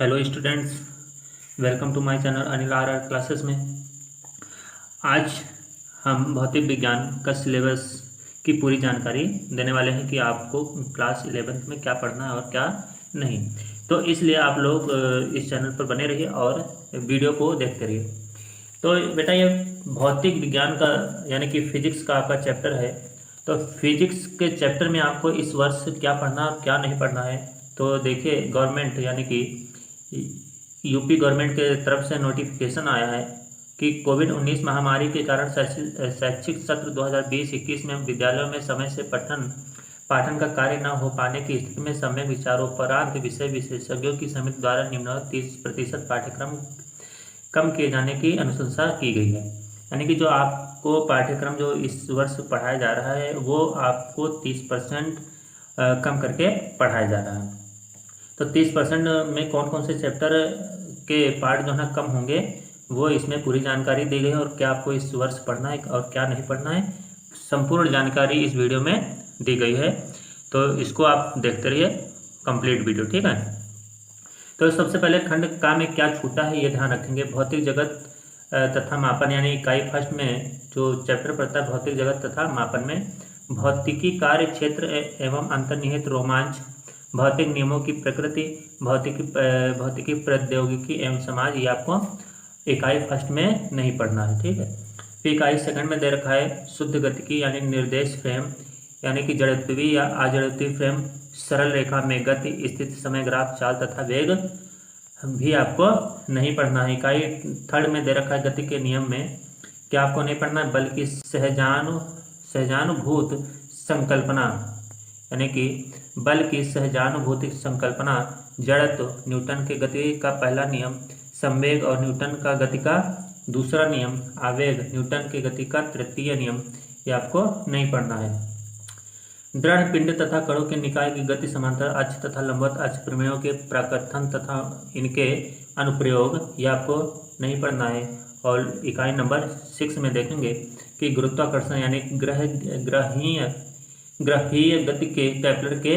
Hello students, welcome to my channel Anil R Classes में। आज हम भौतिक विज्ञान का सिलेबस की पूरी जानकारी देने वाले हैं कि आपको क्लास 11th में क्या पढ़ना है और क्या नहीं। तो इसलिए आप लोग इस चैनल पर बने रहिए और वीडियो को देखते रहिए। तो बेटा, ये भौतिक विज्ञान का यानी कि फिजिक्स का आपका चैप्टर है। तो फिजिक्स के चैप्टर में आपको इस वर्ष क्या पढ़ना और क्या नहीं पढ़ना है। तो देखिए, गवर्नमेंट यानी कि यूपी गवर्नमेंट के तरफ से नोटिफिकेशन आया है कि कोविड-19 महामारी के कारण शैक्षिक सत्र 2020-21 में विद्यालयों में समय से पठन पाठन का कार्य न हो पाने की स्थिति में सम्यक विचारोपरांत विषय विशेषज्ञों की समिति द्वारा निम्नवत 30% पाठ्यक्रम कम किए जाने की अनुशंसा की गई है। यानी कि जो आपको पाठ्यक्रम जो इस वर्ष पढ़ाया जा रहा है वो आपको 30% कम करके पढ़ाया जा रहा है। तो 30% में कौन कौन से चैप्टर के पार्ट जो है कम होंगे वो इसमें पूरी जानकारी दी गई है, और क्या आपको इस वर्ष पढ़ना है और क्या नहीं पढ़ना है, संपूर्ण जानकारी इस वीडियो में दी गई है। तो इसको आप देखते रहिए कंप्लीट वीडियो, ठीक है। तो सबसे पहले खंड का में क्या छूटा है ये ध्यान रखेंगे। भौतिक जगत तथा मापन, यानी इकाई फर्स्ट में जो चैप्टर पढ़ता है भौतिक जगत तथा मापन में भौतिकी कार्य क्षेत्र एवं अंतर्निहित रोमांच, भौतिक नियमों की प्रकृति, भौतिकी प्रौद्योगिकी एवं समाज, ये आपको इकाई फर्स्ट में नहीं पढ़ना है, ठीक है। फिर इकाई सेकंड में दे रखा है शुद्ध गतिकी यानी निर्देश फ्रेम, यानी कि जड़त्वीय या अजड़त्वीय फ्रेम, सरल रेखा में गति, स्थिति, समय ग्राफ, चाल तथा वेग भी आपको नहीं पढ़ना है। इकाई थर्ड में दे रखा है गति के नियम में क्या आपको नहीं पढ़ना है, बल्कि सहजानुभूत संकल्पना, यानी कि बल की सहजानुभूति संकल्पना, जड़त्व, न्यूटन के गति का पहला नियम, संवेग और न्यूटन का गति का दूसरा नियम, आवेग, न्यूटन के गति का तृतीय नियम, ये आपको नहीं पढ़ना है। दृढ़ पिंड तथा कणों के निकाय की गति, समांतर अक्ष तथा लंबवत अक्ष प्रमेयों के प्रकथन तथा इनके अनुप्रयोग, ये आपको नहीं पढ़ना है। और इकाई नंबर 6 में देखेंगे कि गुरुत्वाकर्षण यानी ग्रहीय गति के केपलर के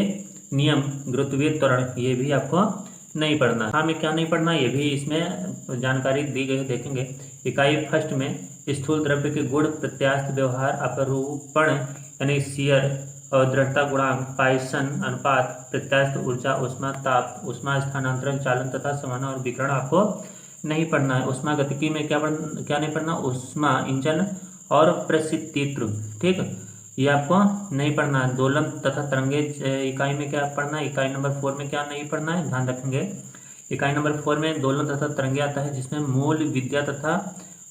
नियम, गुरुत्वीय त्वरण, ये भी आपको नहीं पढ़ना। हाँ, में क्या नहीं पढ़ना ये भी इसमें जानकारी दी गई है, देखेंगे। इकाई फर्स्ट में स्थूल द्रव्य के गुण, प्रत्यास्थ व्यवहार, अपरूपण यानी शियर और दृढ़ता गुणांक, पाइसन अनुपात, प्रत्यास्थ ऊर्जा, ऊष्मा ताप, ऊष्मा स्थानांतरण, चालन तथा समान और विकिरण आपको नहीं पढ़ना है। ऊष्मा गतिकी में क्या नहीं पढ़ना, ऊष्मा इंजन और प्रस्थितित्व, ठीक है, ये आपको नहीं पढ़ना है। दोलन तथा तरंगे इकाई में क्या पढ़ना है, इकाई नंबर 4 में क्या नहीं पढ़ना है, ध्यान रखेंगे। इकाई नंबर 4 में दोलन तथा तरंगे आता है, जिसमें मूल विद्या तथा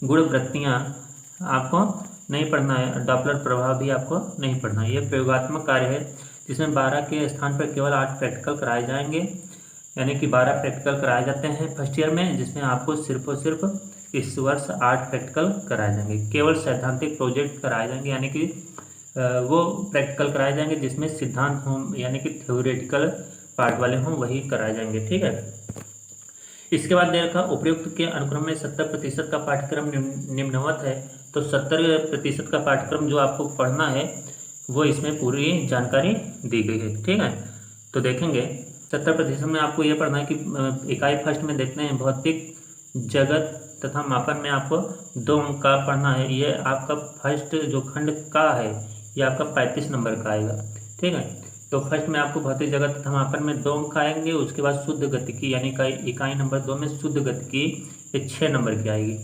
गुण वृत्तियाँ आपको नहीं पढ़ना है। डॉपलर प्रभाव भी आपको नहीं पढ़ना है। ये प्रयोगात्मक कार्य है जिसमें 12 के स्थान पर केवल 8 प्रैक्टिकल कराए जाएंगे, यानी कि 12 प्रैक्टिकल कराए जाते हैं फर्स्ट ईयर में, जिसमें आपको सिर्फ और सिर्फ इस वर्ष 8 प्रैक्टिकल कराए जाएंगे। केवल सैद्धांतिक प्रोजेक्ट कराए जाएंगे, यानी कि वो प्रैक्टिकल कराए जाएंगे जिसमें सिद्धांत हों, यानी कि थ्योरेटिकल पार्ट वाले हों, वही कराए जाएंगे, ठीक है। इसके बाद दे रखा उपयुक्त के अनुक्रम में 70% का पाठ्यक्रम निम्नवत है। तो 70% का पाठ्यक्रम जो आपको पढ़ना है वो इसमें पूरी जानकारी दी गई है, ठीक है। तो देखेंगे 70% में आपको ये पढ़ना है कि इकाई फर्स्ट में देखते हैं भौतिक जगत तथा मापन में आपको 2 अंक का पढ़ना है। ये आपका फर्स्ट जो खंड का है ये आपका 35 नंबर का आएगा, ठीक है। तो फर्स्ट में आपको भौतिक जगत तथा मापन में 2 अंक आएंगे। उसके बाद शुद्ध गतिकी यानी इकाई नंबर 2 में शुद्ध गतिकी ये 6 नंबर की आएगी।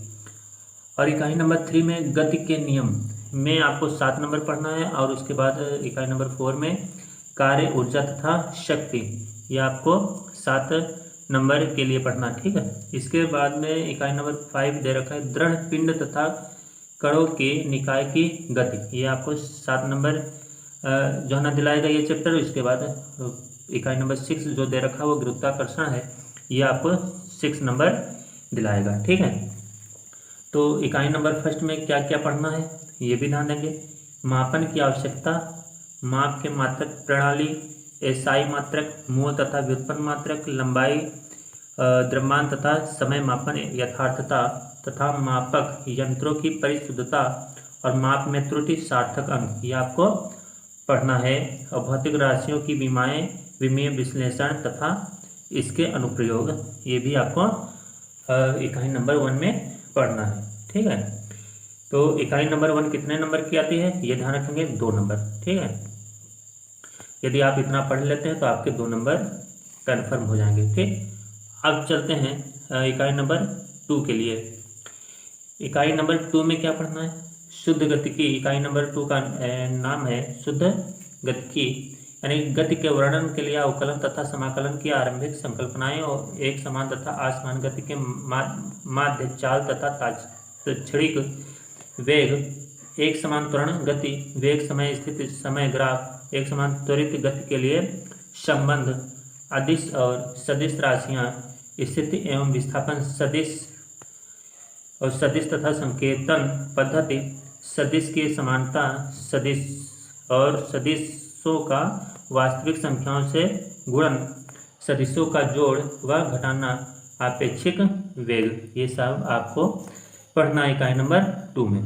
और इकाई नंबर 3 में गति के नियम में आपको 7 नंबर पढ़ना है। और उसके बाद इकाई नंबर 4 में कार्य, ऊर्जा तथा शक्ति, ये आपको 7 नंबर के लिए पढ़ना, ठीक है। इसके बाद में इकाई नंबर 5 दे रखा है दृढ़ पिंड तथा कणों के निकाय की गति, ये आपको 7 नंबर जो है ना दिलाएगा ये चैप्टर। इसके बाद इकाई नंबर 6 जो दे रखा है वो गुरुत्वाकर्षण है, ये आपको 6 नंबर दिलाएगा, ठीक है। तो इकाई नंबर फर्स्ट में क्या क्या पढ़ना है ये भी ध्यान देंगे। मापन की आवश्यकता, माप के मात्रक प्रणाली, एसआई मात्रक, मूल तथा व्युत्पन्न मात्रक, लंबाई, द्रव्यमान तथा समय मापन, यथार्थता तथा मापक यंत्रों की परिशुद्धता और माप में त्रुटि, सार्थक अंक, ये आपको पढ़ना है। और भौतिक राशियों की विमीय विश्लेषण तथा इसके अनुप्रयोग, ये भी आपको इकाई नंबर 1 में पढ़ना है। ठीक है, तो इकाई नंबर 1 कितने नंबर की आती है, ये ध्यान रखेंगे 2 नंबर। ठीक है, यदि आप इतना पढ़ लेते हैं तो आपके 2 नंबर कन्फर्म हो जाएंगे। ठीक, अब चलते हैं इकाई नंबर 2 के लिए। इकाई नंबर 2 में क्या पढ़ना है, शुद्ध गतिकी। इकाई नंबर 2 का नाम है शुद्ध गतिकी, यानी गति के वर्णन के लिए अवकलन तथा समाकलन की आरंभिक संकल्पनाएं और एक समान तथा असमान गति के माध्य चाल तथा ताक्षणिक वेग, एक समान त्वरण गति, वेग समय स्थिति समय ग्राफ, एक समान त्वरित गति के लिए संबंध, अदिश और सदिश राशियां, स्थिति एवं विस्थापन सदिश और सदिश तथा संकेतन पद्धति, सदिश की समानता, सदिश और सदिशों का वास्तविक संख्याओं से गुणन, सदिशों का जोड़ व घटाना, आपेक्षिक वेग, ये सब आपको पढ़ना है इकाई नंबर 2 में।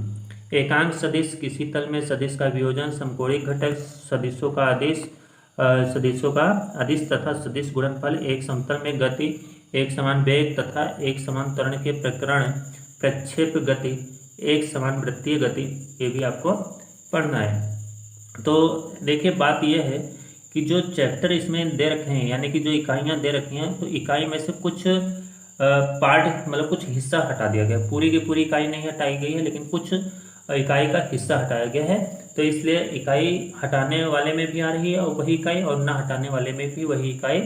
एकांक सदिश, किसी तल में सदिश का वियोजन, समकोणिक घटक, सदिशों का अदिश तथा सदिश गुणनफल, एक समतल में गति, एक समान वेग तथा एक समान त्वरण के प्रकरण, प्रक्षेप गति, एक समान वृत्तीय गति, ये भी आपको पढ़ना है। तो देखिए बात यह है कि जो चैप्टर इसमें दे रखे हैं, यानी कि जो इकाइयाँ दे रखी हैं, तो इकाई में से कुछ पार्ट मतलब कुछ हिस्सा हटा दिया गया, पूरी की पूरी इकाई नहीं हटाई गई है, लेकिन कुछ इकाई का हिस्सा हटाया गया है। तो इसलिए इकाई हटाने वाले में भी आ रही है और वही इकाई, और ना हटाने वाले में भी वही इकाई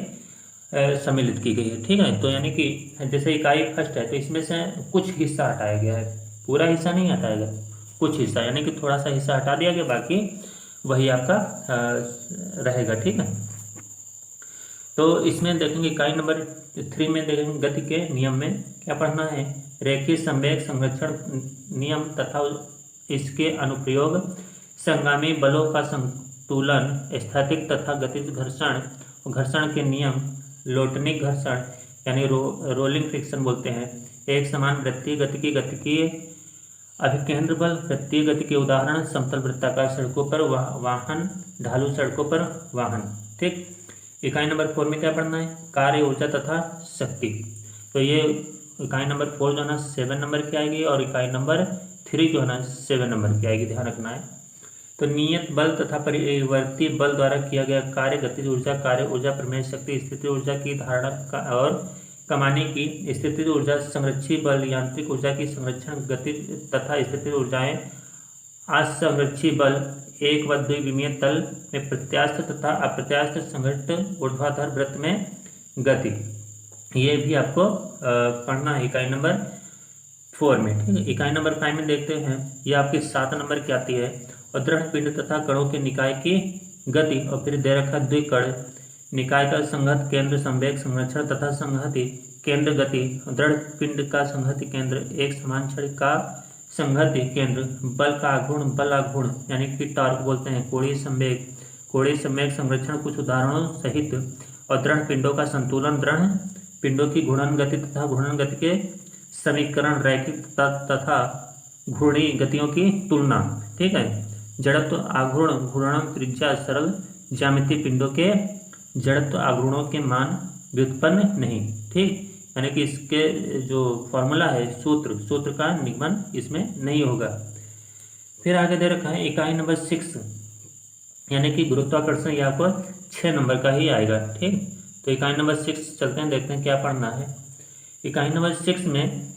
सम्मिलित की गई है। ठीक है, तो यानी कि जैसे इकाई फर्स्ट है तो इसमें से कुछ हिस्सा हटाया गया है, पूरा हिस्सा नहीं हटाया गया, कुछ हिस्सा, यानी कि थोड़ा सा हिस्सा हटा दिया गया, बाकी वही आपका रहेगा। ठीक है, तो इसमें देखेंगे इकाई नंबर 3 में देखेंगे गति के नियम में क्या पढ़ना है, रेखीय संवेग संरक्षण नियम तथा इसके अनुप्रयोग, संगामी बलों का संतुलन, स्थैतिक तथा गतिज घर्षण, घर्षण के नियम, लोटनिक घर्षण यानी रोलिंग फ्रिक्शन बोलते हैं, एक समान वृत्तीय गति की अभिकेंद्र बल, वृत्तीय गति के उदाहरण, समतल वृत्ताकार सड़कों पर वाहन, ढालू सड़कों पर वाहन। ठीक, इकाई नंबर 4 में क्या पढ़ना है, कार्य, ऊर्जा तथा शक्ति। तो ये इकाई नंबर 4 जो है ना 7 नंबर की आएगी, और इकाई नंबर 3 जो है ना 7 नंबर की आएगी, ध्यान रखना है। तो नियत बल तथा परिवर्ती बल द्वारा किया गया कार्य, गतिज ऊर्जा, कार्य ऊर्जा, प्रमेय शक्ति, स्थिति ऊर्जा की धारणा और कमाने की, स्थिति ऊर्जा, संरक्षी बल, यांत्रिक ऊर्जा की संरक्षण गति तथा स्थिति ऊर्जाएं, असंरक्षी बल, एक व द्विविमीय तल में प्रत्यास्थ तथा अप्रत्यास्थ संघटित ऊर्ध्वाधर वृत्त में गति, ये भी आपको पढ़ना है इकाई नंबर 4 में। ठीक है, इकाई नंबर 5 में देखते हैं, ये आपकी 7 नंबर की आती है, और दृढ़ पिंड तथा कणों के निकाय की गति, और फिर दे रखा द्विकण निकाय का संहत केंद्र, संवेग संरक्षण तथा संहति केंद्र गति, दृढ़ पिंड का संहति केंद्र, एक समान छड़ का संहति केंद्र, बल का आघूर्ण, बल आघूर्ण यानी कि टॉर्क बोलते हैं, कोणीय संवेग संरक्षण कुछ उदाहरणों सहित, और दृढ़ पिंडों का संतुलन, दृढ़ पिंडों की घूर्णन गति तथा घूर्णन गति के समीकरण, रैखिक तथा घूर्णी गतियों की तुलना। ठीक है, जड़त्व आघूर्ण, घूर्णन त्रिज्या, सरल ज्यामितीय पिंडों के जड़त्व आघूर्णों के मान व्युत्पन्न नहीं। ठीक, यानी कि इसके जो फॉर्मूला है, सूत्र का निगमन इसमें नहीं होगा। फिर आगे दे रखा है इकाई नंबर 6 यानी कि गुरुत्वाकर्षण, ये आपको 6 नंबर का ही आएगा। ठीक, तो इकाई नंबर 6 चलते हैं, देखते हैं क्या पढ़ना है। इकाई नंबर 6 में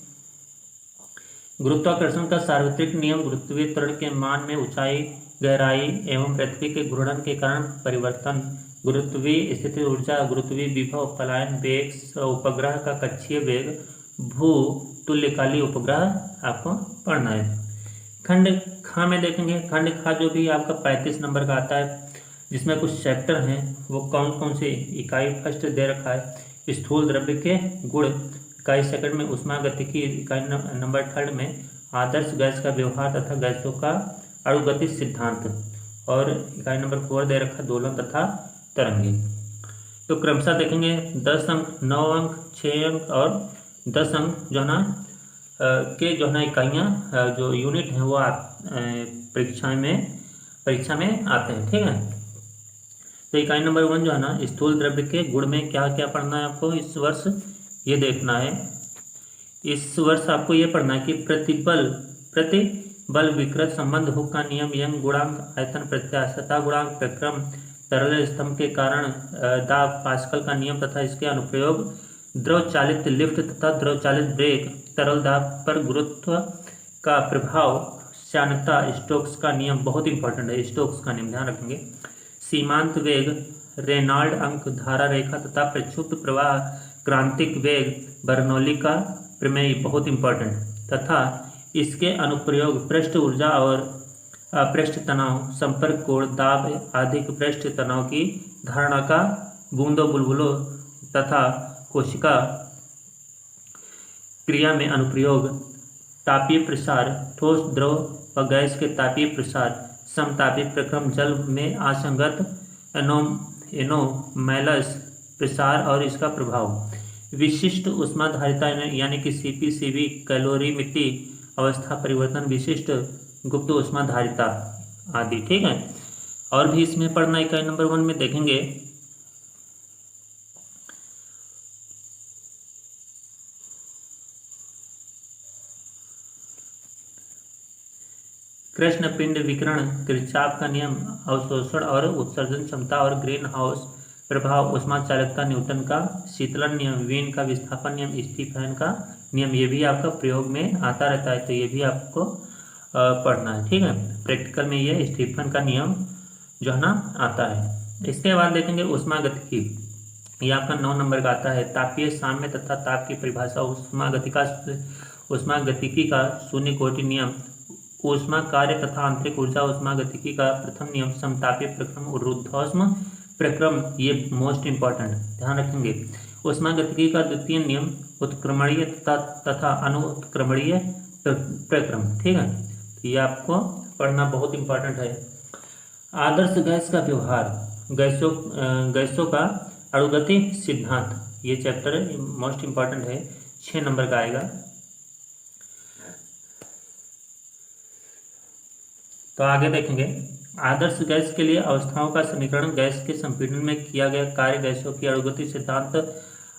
गुरुत्वाकर्षण का सार्वत्रिक नियम, गुरुत्वीय त्वरण के मान में ऊंचाई, गहराई एवं पृथ्वी के घूर्णन के कारण परिवर्तन, गुरुत्वीय स्थिति ऊर्जा, गुरुत्वीय विभव, पलायन वेग, उपग्रह का कक्षीय वेग, भू तुल्यकाली उपग्रह आपको पढ़ना है। खंड खा में देखेंगे, खंड खा जो भी आपका 35 नंबर का आता है, जिसमें कुछ चैप्टर हैं, वो कौन कौन से, इकाई फर्स्ट दे रखा है स्थूल द्रव्य के गुण, इकाई सेकंड में उष्मागतिकी, इकाई नंबर 3 में आदर्श गैस का व्यवहार तथा गैसों का अणुगतिज सिद्धांत, और इकाई नंबर 4 दे रखा दोलन तथा तरंगे। तो क्रमशः देखेंगे 10 अंक, 9 अंक, 6 अंक और 10 अंक जो है ना के जो है ना इकाइयाँ जो यूनिट हैं वो परीक्षा में आते हैं। ठीक है, तो इकाई नंबर 1 जो है ना, स्थूल द्रव्य के गुण में क्या क्या पढ़ना है आपको इस वर्ष, ये देखना है। इस वर्ष आपको ये पढ़ना है कि प्रतिबल विकृत संबंध, हुक का नियम, यंग गुणांक, आयतन प्रत्यास्थता गुणांक, प्रक्रम, तरल स्तंभ के कारण दाब, पास्कल का नियम तथा इसके अनुप्रयोग, द्रव चालित लिफ्ट तथा द्रव चालित ब्रेक, तरल दाब पर गुरुत्व का प्रभाव, श्यानता, स्टोक्स का नियम, बहुत इंपॉर्टेंट है स्टोक्स का नियम, ध्यान रखेंगे, सीमांत वेग, रेनॉल्ड अंक, धारा रेखा तथा प्रक्षुब्ध प्रवाह, क्रांतिक वेग, बर्नौली का प्रमेय, बहुत इंपॉर्टेंट, तथा इसके अनुप्रयोग, पृष्ठ ऊर्जा और अपृष्ठ तनाव, संपर्क कोण, दाब आदि पृष्ठ तनाव की धारणा का, बूंदों बुलबुलों तथा कोशिका क्रिया में अनुप्रयोग, तापीय प्रसार, ठोस द्रव व गैस के तापीय प्रसार, समतापीय प्रक्रम, जल में असंगत एनोमैलस प्रसार और इसका प्रभाव, विशिष्ट ऊष्माधारिता यानी कि सीपी सीवी, कैलोरीमिति, अवस्था परिवर्तन, विशिष्ट गुप्त ऊष्माधारिता आदि। ठीक है, और भी इसमें पढ़ना इकाई नंबर 1 में देखेंगे। कृष्ण पिंड विकिरण, किरचॉफ का नियम, अवशोषण और उत्सर्जन क्षमता और ग्रीन हाउस प्रभाव, ऊष्मा चालकता, न्यूटन का शीतलन नियम, वीन का विस्थापन नियम, स्टीफन का नियम, ये भी आपका प्रयोग में आता रहता है, तो ये भी आपको पढ़ना है। ठीक है, प्रैक्टिकल में ये स्टीफन का नियम जो है ना आता है। इसके बाद देखेंगे ऊष्मागतिकी, ये आपका 9 नंबर का आता है, तापीय साम्य तथा ताप की परिभाषा, ऊष्मागतिकी का शून्य कोटि नियम, ऊष्मा कार्य तथा आंतरिक ऊर्जा, ऊष्मागतिकी का प्रथम नियम, समतापीय प्रक्रम, ऊर्ध्वाधर प्रक्रम, ये मोस्ट इंपॉर्टेंट, ध्यान रखेंगे। ऊष्मागतिकी का द्वितीय नियम, उत्क्रमणीय तथा अनुत्क्रमणीय प्रक्रम। ठीक है, ये आपको पढ़ना बहुत इंपॉर्टेंट है। आदर्श गैस का व्यवहार, गैसों का अणुगति सिद्धांत, ये चैप्टर मोस्ट इंपॉर्टेंट है, 6 नंबर का आएगा। तो आगे देखेंगे, आदर्श गैस के लिए अवस्थाओं का समीकरण, गैस के संपीड़न में किया गया कार्य, गैसों की अणुगति सिद्धांत,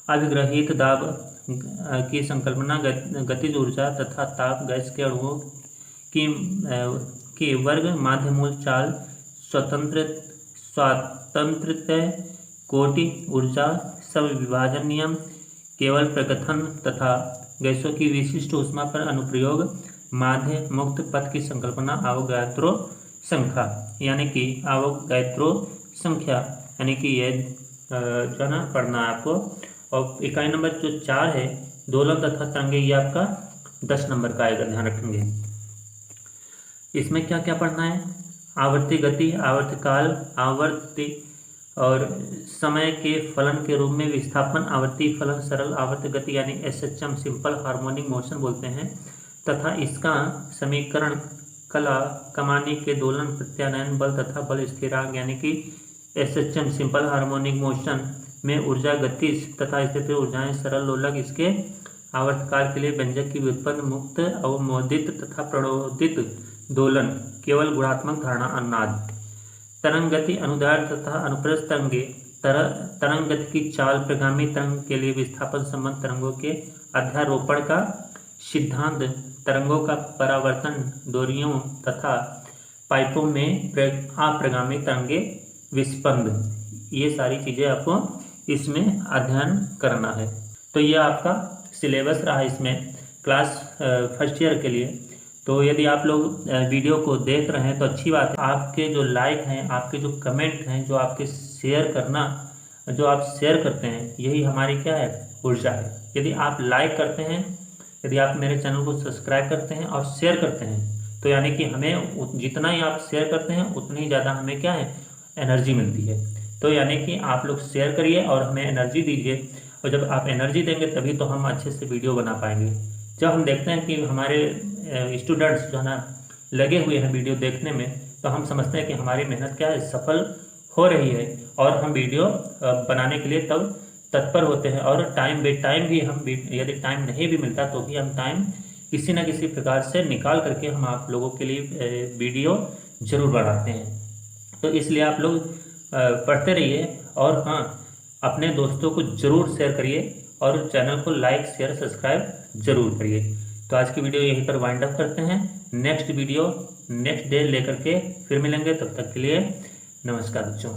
अभिग्रहित दाब की संकल्पना, गतिज ऊर्जा तथा ताप, गैस के अणुओं की वर्ग, माध्यमूल चाल, स्वातंत्र्य कोटि, ऊर्जा समविभाजन नियम, केवल प्रकथन तथा गैसों की विशिष्ट ऊष्मा पर अनुप्रयोग, माध्य मुक्त पथ की संकल्पना, अवोगाद्रो संख्या यानी कि ये जो है ना पढ़ना है आपको। और इकाई नंबर जो 4 है, दोलन तथा तरंगे, ये आपका 10 नंबर का आएगा, ध्यान रखेंगे। इसमें क्या क्या पढ़ना है, आवर्ती गति, आवर्तकाल, आवर्ती और समय के फलन के रूप में विस्थापन, आवर्ती फलन, सरल आवर्त गति यानी SHM सिंपल हार्मोनिक मोशन बोलते हैं, तथा इसका समीकरण, कला कमानी के दोलन, प्रत्यानयन बल तथा बल स्थिरांक यानी कि SHM सिंपल हार्मोनिक मोशन में ऊर्जा गतिज तथा स्थिर ऊर्जाएं, सरल लोलक, इसके आवर्तकाल के लिए व्यंजक की व्युत्पन्न, मुक्त अवमोदित तथा प्रणोदित दोलन, केवल गुणात्मक धारणा, अन्नाद, तरंग गति, अनुदैर्घ्य तथा अनुप्रस्थ तरंगे, तरंग गति की चाल, प्रगामी तरंग के लिए विस्थापन संबंध, तरंगों के अध्यारोपण का सिद्धांत, तरंगों का परावर्तन, डोरियों तथा पाइपों में अप्रगामी तरंगे, विस्पंद, ये सारी चीज़ें आपको इसमें अध्ययन करना है। तो ये आपका सिलेबस रहा इसमें क्लास फर्स्ट ईयर के लिए। तो यदि आप लोग वीडियो को देख रहे हैं तो अच्छी बात है, आपके जो लाइक हैं, आपके जो कमेंट हैं, जो आपके शेयर करना, जो आप शेयर करते हैं, यही हमारी क्या है, ऊर्जा है। यदि आप लाइक करते हैं, यदि आप मेरे चैनल को सब्सक्राइब करते हैं और शेयर करते हैं, तो यानी कि हमें जितना ही आप शेयर करते हैं उतनी ही ज़्यादा हमें क्या है, एनर्जी मिलती है। तो यानी कि आप लोग शेयर करिए और हमें एनर्जी दीजिए, और जब आप एनर्जी देंगे तभी तो हम अच्छे से वीडियो बना पाएंगे। जब हम देखते हैं कि हमारे स्टूडेंट्स जो है ना लगे हुए हैं वीडियो देखने में, तो हम समझते हैं कि हमारी मेहनत क्या है, सफल हो रही है, और हम वीडियो बनाने के लिए तब तत्पर होते हैं। और टाइम बे टाइम भी हम, यदि टाइम नहीं भी मिलता तो भी हम टाइम किसी न किसी प्रकार से निकाल करके हम आप लोगों के लिए वीडियो जरूर बनाते हैं। तो इसलिए आप लोग पढ़ते रहिए। और हाँ, अपने दोस्तों को ज़रूर शेयर करिए और चैनल को लाइक शेयर सब्सक्राइब जरूर करिए। तो आज की वीडियो यहीं पर वाइंड अप करते हैं। नेक्स्ट वीडियो नेक्स्ट डे लेकर के फिर मिलेंगे। तब तक के लिए नमस्कार बच्चों।